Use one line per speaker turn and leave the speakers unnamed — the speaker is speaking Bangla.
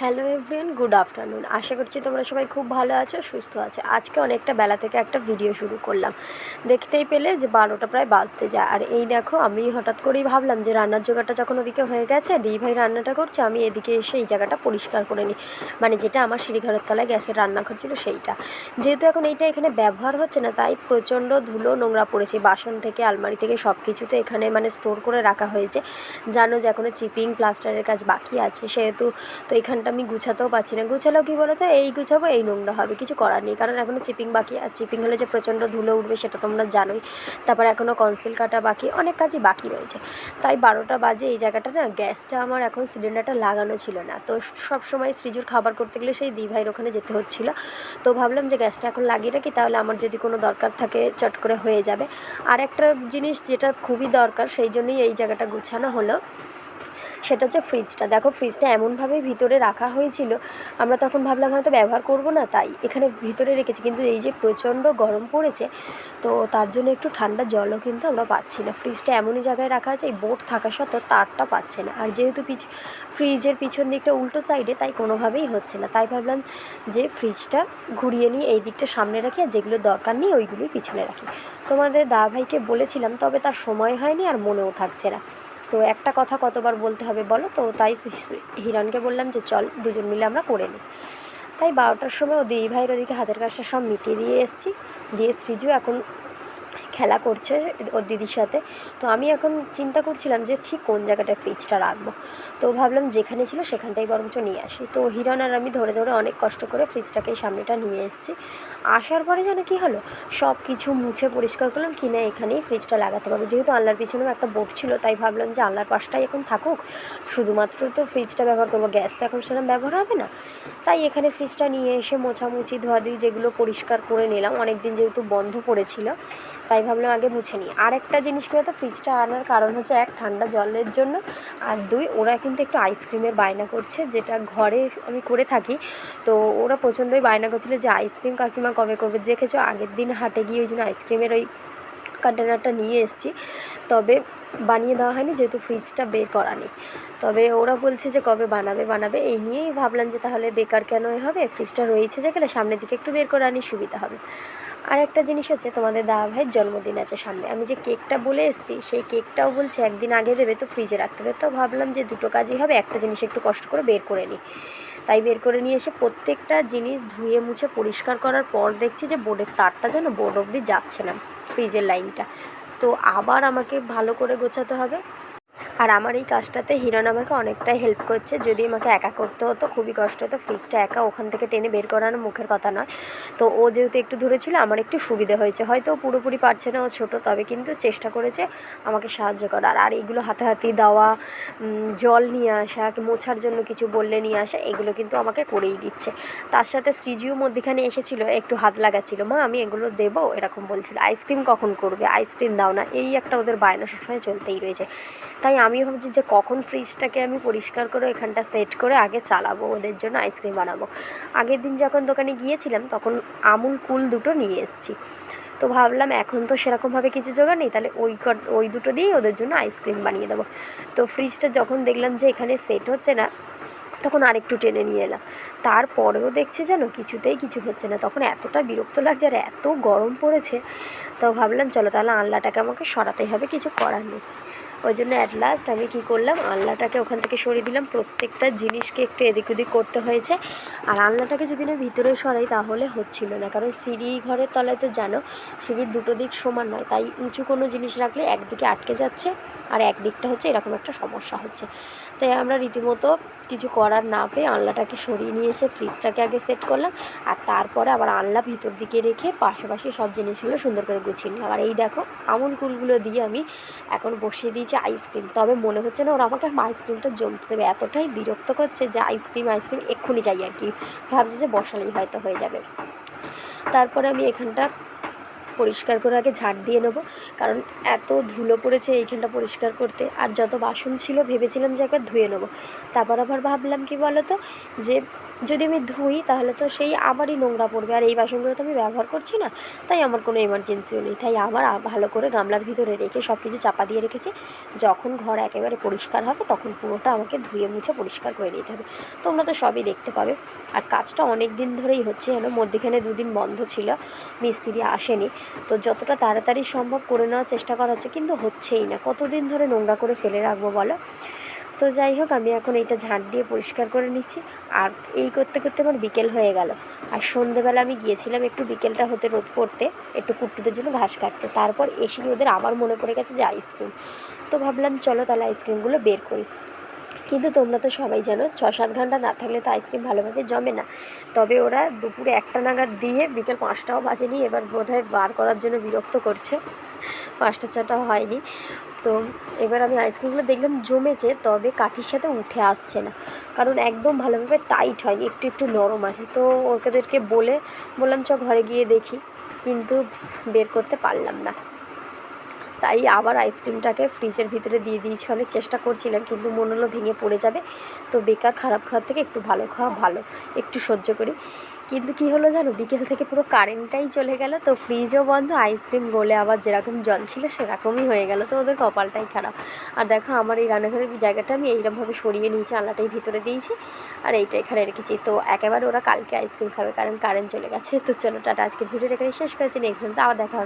Hello everyone, good afternoon. আশা করছি তোমরা সবাই খুব ভালো আছো, সুস্থ আছো। আজকে অনেকটা বেলা থেকে একটা ভিডিও শুরু করলাম। দেখতেই পেলে যে 12টা প্রায় বাজতে যায়। আর এই দেখো, আমি হঠাৎ করেই ভাবলাম যে রান্নার জোগাড়টা যখন ওদিকে হয়ে গেছে, দিদিভাই রান্নাটা করছে, আমি এদিকে এসে এই জায়গাটা পরিষ্কার করে নিই। মানে যেটা আমার সিঁড়িঘরের তলায় গ্যাসের রান্নাঘর ছিল সেইটা। যেহেতু এখন এইটা এখানে ব্যবহার হচ্ছে না, তাই প্রচণ্ড ধুলো নোংরা পড়েছে। বাসন থেকে, আলমারি থেকে সব কিছুতে এখানে মানে স্টোর করে রাখা হয়েছে। জানো যে এখনও চিপিং প্লাস্টারের কাজ বাকি আছে, সেহেতু তো এখানটা আমি গুছাতেও পারছি না। গুছালেও কী বলো তো, এই গুছাবো এই নোংরা হবে, কিছু করার নেই। কারণ এখনও চিপিং বাকি, আর চিপিং হলে যে প্রচণ্ড ধুলো উঠবে সেটা তোমরা জানোই। তারপর এখনও কনসিল কাটা বাকি, অনেক কাজই বাকি রয়েছে। তাই 12টা বাজে। এই জায়গাটা না, গ্যাসটা আমার এখন সিলিন্ডারটা লাগানো ছিল না, তো সব সময় সৃজুর খাবার করতে গেলে সেই দিভাইয়ের ওখানে যেতে হচ্ছিলো। তো ভাবলাম যে গ্যাসটা এখন লাগিয়ে রাখি, তাহলে আমার যদি কোনো দরকার থাকে চট করে হয়ে যাবে। আর একটা জিনিস যেটা খুবই দরকার, সেই জন্যই এই জায়গাটা গুছানো হলো, সেটা হচ্ছে ফ্রিজটা। দেখো, ফ্রিজটা এমনভাবেই ভিতরে রাখা হয়েছিল, আমরা তখন ভাবলাম হয়তো ব্যবহার করব না, তাই এখানে ভিতরে রেখেছি। কিন্তু এই যে প্রচণ্ড গরম পড়েছে, তো তার জন্য একটু ঠান্ডা জলও কিন্তু আমরা পাচ্ছি না। ফ্রিজটা এমনই জায়গায় রাখা আছে, এই বোর্ড থাকা সত্ত্বেও তারটা পাচ্ছে না। আর যেহেতু ফ্রিজের পিছন দিকটা উল্টো সাইডে, তাই কোনোভাবেই হচ্ছে না। তাই ভাবলাম যে ফ্রিজটা ঘুরিয়ে নিয়ে এই দিকটা সামনে রাখি, আর যেগুলো দরকার নেই ওইগুলোই পিছনে রাখি। তোমাদের দাদাভাইকে বলেছিলাম, তবে তার সময় হয়নি আর মনেও থাকছে না। তো একটা কথা কতবার বলতে হবে বলো, তো তাই হিরণকে বললাম যে চল দুজন মিলে আমরা করে নিই। তাই 12টার সময় ও দিদিভাইয়ের ওদিকে হাতের কাজটা সব মিটিয়ে দিয়ে এসেছি। দিয়ে সৃজু এখন খেলা করছে ওর দিদির সাথে। তো আমি এখন চিন্তা করছিলাম যে ঠিক কোন জায়গাটায় ফ্রিজটা রাখবো। তো ভাবলাম যেখানে ছিল সেখানটাই বরঞ্চ নিয়ে আসি। তো হিরণ আর আমি ধরে ধরে অনেক কষ্ট করে ফ্রিজটাকে সামনেটা নিয়ে এসেছি। আসার পরে যেন কী হলো, সব কিছু মুছে পরিষ্কার করলাম, কি না এখানেই ফ্রিজটা লাগাতে পারবো। যেহেতু আনলার পিছনেও একটা বোর্ড ছিল, তাই ভাবলাম যে আনলার পাশটাই এখন থাকুক, শুধুমাত্র তো ফ্রিজটা ব্যবহার করবো, গ্যাস তো এখন সেরকম ব্যবহার হবে না। তাই এখানে ফ্রিজটা নিয়ে এসে মোছামুছি ধোয়াধুয়ি যেগুলো পরিষ্কার করে নিলাম। অনেক দিন যেহেতু বন্ধ পড়েছিল, তাই ভাবলাম আগে মুছে নিই। আর একটা জিনিস কী হতো, ফ্রিজটা আনার কারণ হচ্ছে, এক, ঠান্ডা জলের জন্য, আর দুই, ওরা কিন্তু একটু আইসক্রিমের বায়না করছে, যেটা ঘরে আমি করে থাকি। তো ওরা প্রচণ্ডই বায়না করছিলো যে আইসক্রিম কাকিমা কবে করবে। দেখেছো, আগের দিন হাটে গিয়ে ওই জন্য আইসক্রিমের ওই কন্টেনারটা নিয়ে এসেছি, তবে বানিয়ে দেওয়া হয়নি যেহেতু ফ্রিজটা বের করা নেই। তবে ওরা বলছে যে কবে বানাবে, এই নিয়েই ভাবলাম যে তাহলে বেকার কেন হবে, ফ্রিজটা রয়েছে যেখানে, সামনের দিকে একটু বের করে আনি, সুবিধা হবে। আর একটা জিনিস হচ্ছে, তোমাদের দাদাভাইয়ের জন্মদিন আছে সামনে। আমি যে কেকটা বলে এসেছি, সেই কেকটাও বলছে একদিন আগে দেবে, তো ফ্রিজে রাখতে হবে। তো ভাবলাম যে দুটো কাজই হবে, একটা জিনিস একটু কষ্ট করে বের করে নিই। তাই বের করে নিয়ে এসে প্রত্যেকটা জিনিস ধুয়ে মুছে পরিষ্কার করার পর দেখছি যে বোর্ডের তারটা যেন বোর্ড অবধি যাচ্ছে না, ফ্রিজের লাইনটা। তো আবার আমাকে ভালো করে গোছাতে হবে। আর আমার এই কাজটাতে হিরণ আমাকে অনেকটাই হেল্প করছে। যদি আমাকে একা করতে হতো খুবই কষ্ট হতো, ফ্রিজটা একা ওখান থেকে টেনে বের করানো মুখের কথা নয়। তো ও যেহেতু একটু ধরেছিল, আমার একটু সুবিধে হয়েছে। হয়তো ও পুরোপুরি পারছে না, ও ছোটো, তবে কিন্তু চেষ্টা করেছে আমাকে সাহায্য করার। আর এইগুলো হাতাহাতি দেওয়া, জল নিয়ে আসা, মোছার জন্য কিছু বললে নিয়ে আসা, এগুলো কিন্তু আমাকে করেই দিচ্ছে। তার সাথে সৃজিও মধ্যখানে এসেছিলো, একটু হাত লাগাচ্ছিল, মা আমি এগুলো দেবো এরকম বলছিল। আইসক্রিম কখন করবে, আইসক্রিম দাও না, এই একটা ওদের বায়না সবসময় চলতেই রয়েছে। তাই আমি ভাবছি যে কখন ফ্রিজটাকে আমি পরিষ্কার করে এখানটা সেট করে আগে চালাবো, ওদের জন্য আইসক্রিম বানাবো। আগের দিন যখন দোকানে গিয়েছিলাম, তখন আমুল কুল দুটো নিয়ে এসেছি। তো ভাবলাম এখন তো সেরকমভাবে কিছু জোগাড় নেই, তাহলে ওই দুটো দিয়েই ওদের জন্য আইসক্রিম বানিয়ে দেবো। তো ফ্রিজটা যখন দেখলাম যে এখানে সেট হচ্ছে না, তখন আরেকটু টেনে নিয়ে এলাম। তারপরেও দেখছি যেন কিছুতেই কিছু হচ্ছে না। তখন এতটা বিরক্ত লাগছে আর এত গরম পড়েছে, তো ভাবলাম চলো তাহলে আনলাটাকে আমাকে সরাতেই হবে, কিছু করার নেই। ওই জন্য অ্যাট লাস্ট আমি কী করলাম, আনলাটাকে ওখান থেকে সরিয়ে দিলাম। প্রত্যেকটা জিনিসকে একটু এদিক ওদিক করতে হয়েছে। আর আনলাটাকে যদি না ভিতরে সরাই তাহলে হচ্ছিল না, কারণ সিঁড়ি ঘরের তলায় তো জানো সিঁড়ির দুটো দিক সমান নয়, তাই উঁচু কোনো জিনিস রাখলে একদিকে আটকে যাচ্ছে, আর একদিকটা হচ্ছে এরকম একটা সমস্যা হচ্ছে। তাই আমরা রীতিমতো কিছু করার না পেয়ে আনলাটাকে সরিয়ে নিয়ে এসে ফ্রিজটাকে আগে সেট করলাম, আর তারপরে আবার আনলা ভিতর দিকে রেখে পাশাপাশি সব জিনিসগুলো সুন্দর করে গুছিয়ে নিলাম। আর এই দেখো, আমুল কুলগুলো দিয়ে আমি এখন বসিয়ে দিয়েছি আইসক্রিম। তবে মনে হচ্ছে না ওরা আমাকে আইসক্রিমটা জমতে দেবে, এতটাই বিরক্ত করছে যে আইসক্রিম এক্ষুনি চাই আর কি। ভাবছি যে বসালেই হয়তো হয়ে যাবে। তারপরে আমি এখানটা পরিষ্কার করে আগে ঝাড় দিয়ে নেবো, কারণ এত ধুলো পড়েছে এইখানটা পরিষ্কার করতে। আর যত বাসন ছিল ভেবেছিলাম যে একবার ধুয়ে নেবো, তারপর আবার ভাবলাম কি বলো তো, যে যদি আমি ধুই তাহলে তো সেই আবারই নোংরা পড়বে, আর এই বাসনগুলো তো আমি ব্যবহার করছি না, তাই আমার কোনো এমার্জেন্সিও নেই। তাই আবার ভালো করে গামলার ভিতরে রেখে সব কিছু চাপা দিয়ে রেখেছি। যখন ঘর একেবারে পরিষ্কার হবে তখন পুরোটা আমাকে ধুয়ে মুছে পরিষ্কার করে নিতে হবে। তোমরা তো সবই দেখতে পাবে। আর কাজটা অনেক দিন ধরেই হচ্ছে যেন, মধ্যেখানে 2 দিন বন্ধ ছিল, মিস্ত্রি আসেনি, তো যতটা তাড়াতাড়ি সম্ভব করে নেওয়ার চেষ্টা করা হচ্ছে, কিন্তু হচ্ছেই না। কতদিন ধরে নোংরা করে ফেলে রাখবো বলো। তো যাই হোক, আমি এখন এইটা ঝাঁট দিয়ে পরিষ্কার করে নিচ্ছি। আর এই করতে করতে আমার বিকেল হয়ে গেল। আর সন্ধেবেলা আমি গিয়েছিলাম একটু বিকেলটা হতে রোদ পড়তে, একটু কুট্টুদের জন্য ঘাস কাটতে। তারপর এসে ওদের আবার মনে পড়ে গেছে যে আইসক্রিম, তো ভাবলাম চলো তাহলে আইসক্রিমগুলো বের করি। কিন্তু তোমরা তো সবাই জানো 6-7 ঘন্টা না থাকলে তো আইসক্রিম ভালোভাবে জমে না। তবে ওরা দুপুরে 1টা নাগাদ দিয়ে বিকেল 5টাও বাজেনি, এবার বোধহয় বার করার জন্য বিরক্ত করছে, 5টা-6টা হয়নি। তো এবার আমি আইসক্রিমগুলো দেখলাম জমেছে, তবে কাঠির সাথে উঠে আসছে না, কারণ একদম ভালোভাবে টাইট হয়নি, একটু একটু নরম আছে। তো ওদেরকে বললাম চ ঘরে গিয়ে দেখি, কিন্তু বের করতে পারলাম না। তাই আবার আইসক্রিমটাকে ফ্রিজের ভিতরে দিয়ে দিয়েছি। অনেক চেষ্টা করছিলাম, কিন্তু মনে হলো ভেঙে পড়ে যাবে, তো বেকার খারাপ খাওয়ার থেকে একটু ভালো খাওয়া ভালো, একটু সহ্য করি। কিন্তু কী হলো জানো, বিকেল থেকে পুরো কারেন্টটাই চলে গেল, তো ফ্রিজও বন্ধ, আইসক্রিম গলে আবার যেরকম জল ছিল সেরকমই হয়ে গেল। তো ওদের কপালটাই খারাপ। আর দেখো আমার এই রান্নাঘরের জায়গাটা আমি এইরকমভাবে সরিয়ে নিয়েছি, আলাটাই ভিতরে দিয়েছি, আর এইটা এখানে রেখেছি। তো একেবারে ওরা কালকে আইসক্রিম খাবে, কারণ কারেন্ট চলে গেছে। তো চলো টাটা, আজকের ভিডিওটা এখানে শেষ করেছি। নেক্সট ভিডিওতে আবার দেখা হবে।